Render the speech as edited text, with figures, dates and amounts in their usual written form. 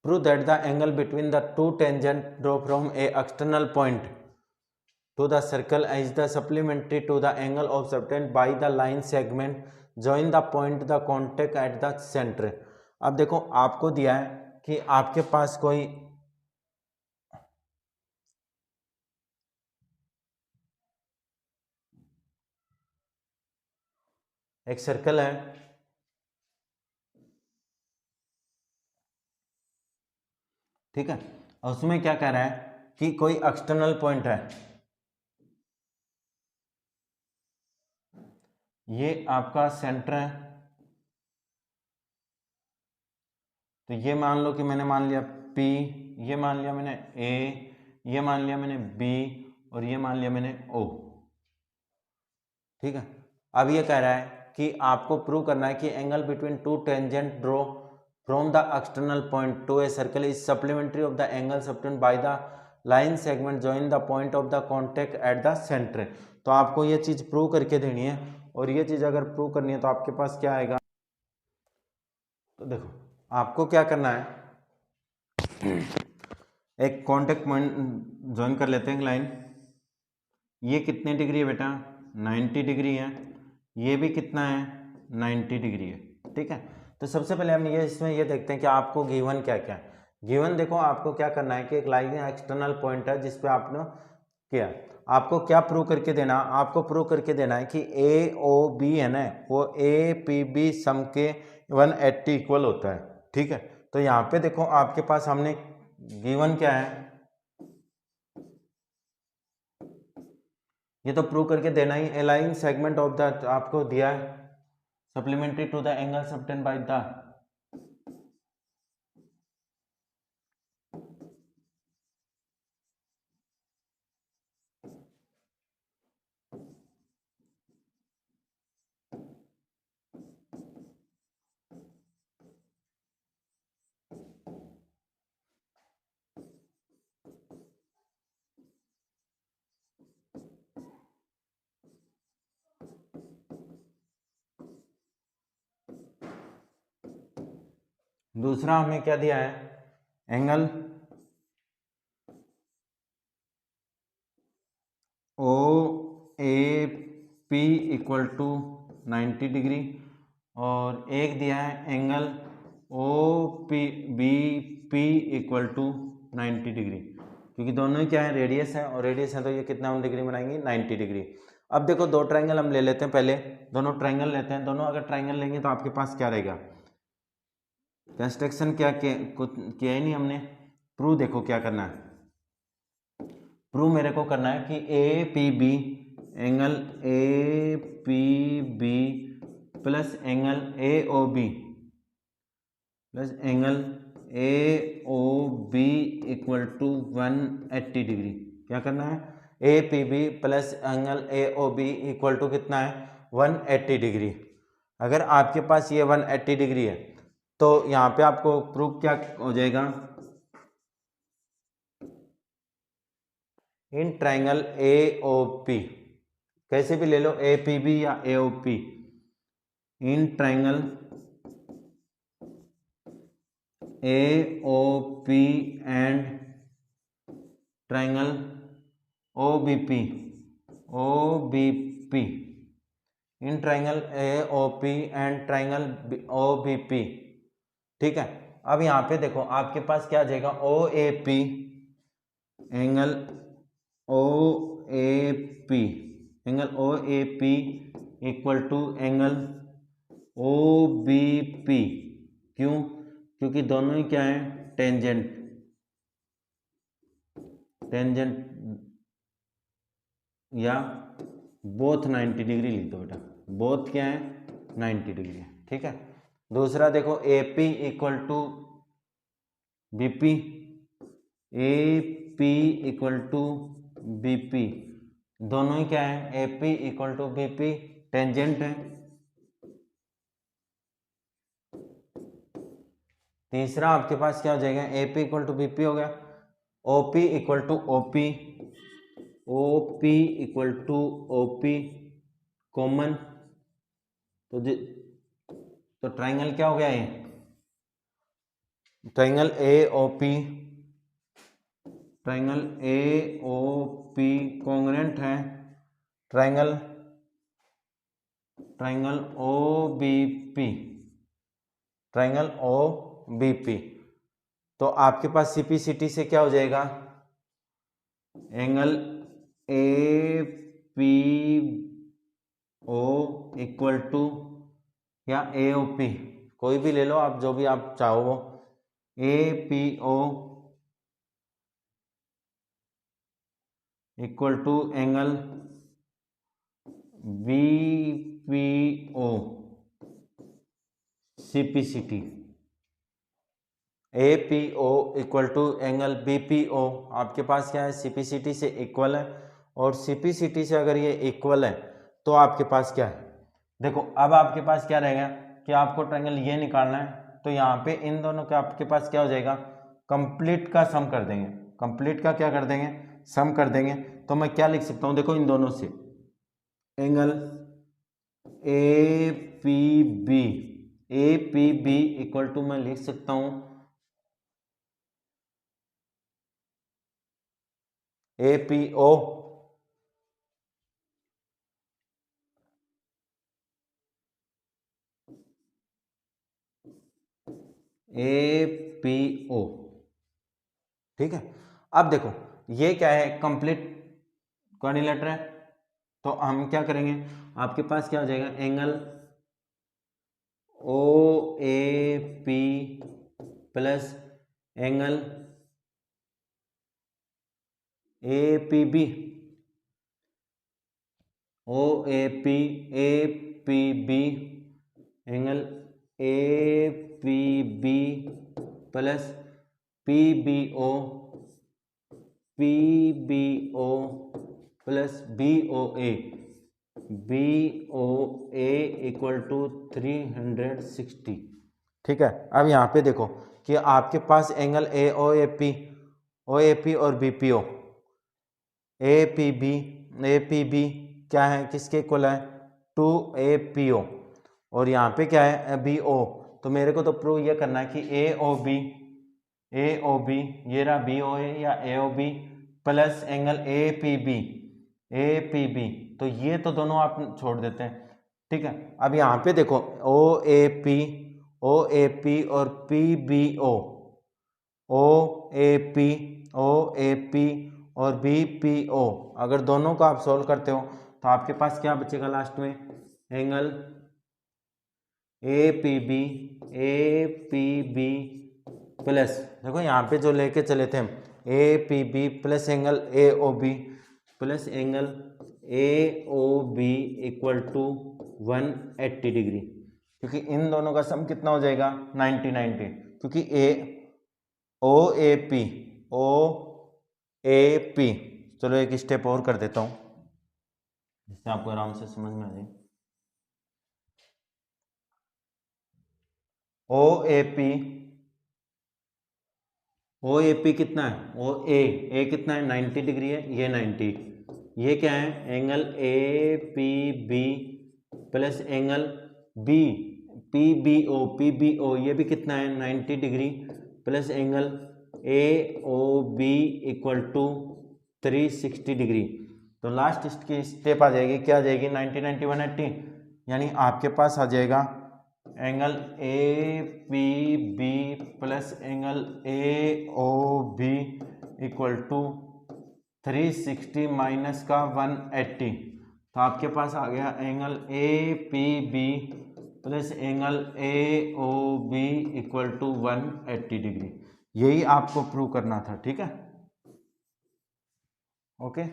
Prove that the angle between the two tangent draw from a external point to the circle is the supplementary to the angle obtained by the line segment join the point the contact at the center। अब देखो आपको दिया है कि आपके पास कोई एक circle है, ठीक है, और उसमें क्या कह रहा है कि कोई एक्सटर्नल पॉइंट है, ये आपका सेंटर है, तो ये मान लो कि मैंने मान लिया P, ये मान लिया मैंने A, ये मान लिया मैंने B और ये मान लिया मैंने O, ठीक है। अब ये कह रहा है कि आपको प्रूव करना है कि angle between two tangent draw from the external point two a circle is supplementary of the angle subtended by the line segment join the point of the contact at the centre. तो आपको ये चीज prove करके देनी है, और ये चीज अगर प्रूव करनी है तो आपके पास क्या आएगा, तो देखो आपको क्या करना है, एक कॉन्टेक्ट पॉइंट ज्वाइन कर लेते हैं लाइन, ये कितने डिग्री है बेटा 90 डिग्री है, ये भी कितना है 90 डिग्री है, ठीक है। तो सबसे पहले हम ये इसमें ये देखते हैं कि आपको गिवन क्या क्या है। गिवन देखो आपको क्या करना है कि एक लाइन एक्सटर्नल पॉइंट है जिस पे आपने किया, आपको क्या प्रूव करके देना, आपको प्रूव करके देना है कि ए ओ बी है ना वो ए पी बी सम के 180 इक्वल होता है, ठीक है। तो यहाँ पे देखो आपके पास हमने गिवन क्या है, ये तो प्रूव करके देना ही, अलाइन सेगमेंट ऑफ द आपको दिया है supplementary to the angle subtended by the, दूसरा हमें क्या दिया है, angle O A P equal to 90 degree, और एक दिया है angle O P B P equal to 90 degree, क्योंकि दोनों ही क्या है रेडियस है, और रेडियस है तो ये कितना डिग्री बनाएंगे 90 डिग्री। अब देखो दो ट्रायंगल हम ले लेते हैं, पहले दोनों ट्रायंगल लेते हैं, दोनों अगर ट्रायंगल लेंगे तो आपके पास क्या रहेगा, कंस्ट्रक्शन क्या कुछ किया ही नहीं हमने, प्रूव देखो क्या करना है, प्रूव मेरे को करना है कि A P B angle A P B plus angle A O B plus angle A O B equal to 180 degree, क्या करना है A P B plus angle A O B equal to कितना है 180 डिग्री। अगर आपके पास ये 180 degree है तो यहाँ पे आपको प्रूफ क्या हो जाएगा, इन ट्रायंगल ए ओ पी, कैसे भी ले लो ए पी बी या A O P, in triangle A O P and triangle O B P, O B P, in triangle A O P and triangle O B P, ठीक है। अब यहाँ पे देखो आपके पास क्या आ जाएगा O A P angle O A P, angle O A P equal to angle O B P, क्यों, क्योंकि दोनों ही क्या है टेंजेंट, टेंजेंट या बोथ 90 डिग्री लिख दो बेटा, बोथ क्या है 90 डिग्री, ठीक है। दूसरा देखो A P equal to B P, A P equal to B P, दोनों ही क्या है A P equal to B P tangent है। तीसरा आपके पास क्या हो जाएगा A P equal to B P हो गया, O P equal to O P, O P equal to O P common, तो ट्राइंगल क्या हो गया ये triangle A O P, triangle A O P congruent है triangle O B P, triangle O B P. तो आपके पास CPCT से क्या हो जाएगा, angle A P O equal to, या ए ओ पी कोई भी ले लो आप, जो भी आप चाहो वो, A P O equal to angle B P O CPCT, A P O equal to angle B P O. आपके पास क्या है, सीपीसीटी से इक्वल है, और सीपीसीटी से अगर ये इक्वल है तो आपके पास क्या है, देखो अब आपके पास क्या रहेगा कि आपको ट्रायंगल ये निकालना है, तो यहाँ पे इन दोनों का आपके पास क्या हो जाएगा, कंप्लीट का सम कर देंगे, कंप्लीट का क्या कर देंगे, सम कर देंगे। तो मैं क्या लिख सकता हूँ, देखो इन दोनों से angle A P B equal to मैं लिख सकता हूँ ए पी ओ APO, ठीक है। अब देखो ये क्या है, कंप्लीट क्वाड्रिलेटरल है, तो हम क्या करेंगे, आपके पास क्या हो जाएगा, angle OAP plus angle APB, APB angle APB plus PBO plus BOA equal to 360, ठीक है। अब यहाँ पे देखो कि आपके पास एंगल OAP और BPO, APB क्या है, किसके इक्वल है, 2APO, और यहाँ पे क्या है BO। तो मेरे को तो प्रूव ये करना है कि AOB ये रहा BOA या AOB प्लस एंगल APB, तो ये तो दोनों आप छोड़ देते हैं, ठीक है। अब यहाँ पे देखो OAP और OAP और BPO, अगर दोनों को आप सोल्व करते हो तो आपके पास क्या बचेगा लास्ट में, एंगल APB प्लस, देखो यहाँ पे जो लेके चले थे हम APB plus angle AOB plus angle AOB equal to 180 degree, क्योंकि इन दोनों का सम कितना हो जाएगा 90, क्योंकि OAP चलो एक स्टेप और कर देता हूँ जिससे आपको आराम से समझ में आ जाए। OAP कितना है, ए कितना है 90 डिग्री है, ये 90, ये क्या है angle APB plus angle PBO ये भी कितना है 90 degree plus angle AOB equal to 360 degree. तो लास्ट की स्टेप आ जाएगी, क्या आ जाएगी 90 180, यानी आपके पास आ जाएगा angle APB plus angle AOB equal to 360 minus का 180, तो आपके पास आ गया angle APB plus angle AOB equal to 180 degree. यही आपको प्रूव करना था, ठीक है, ओके।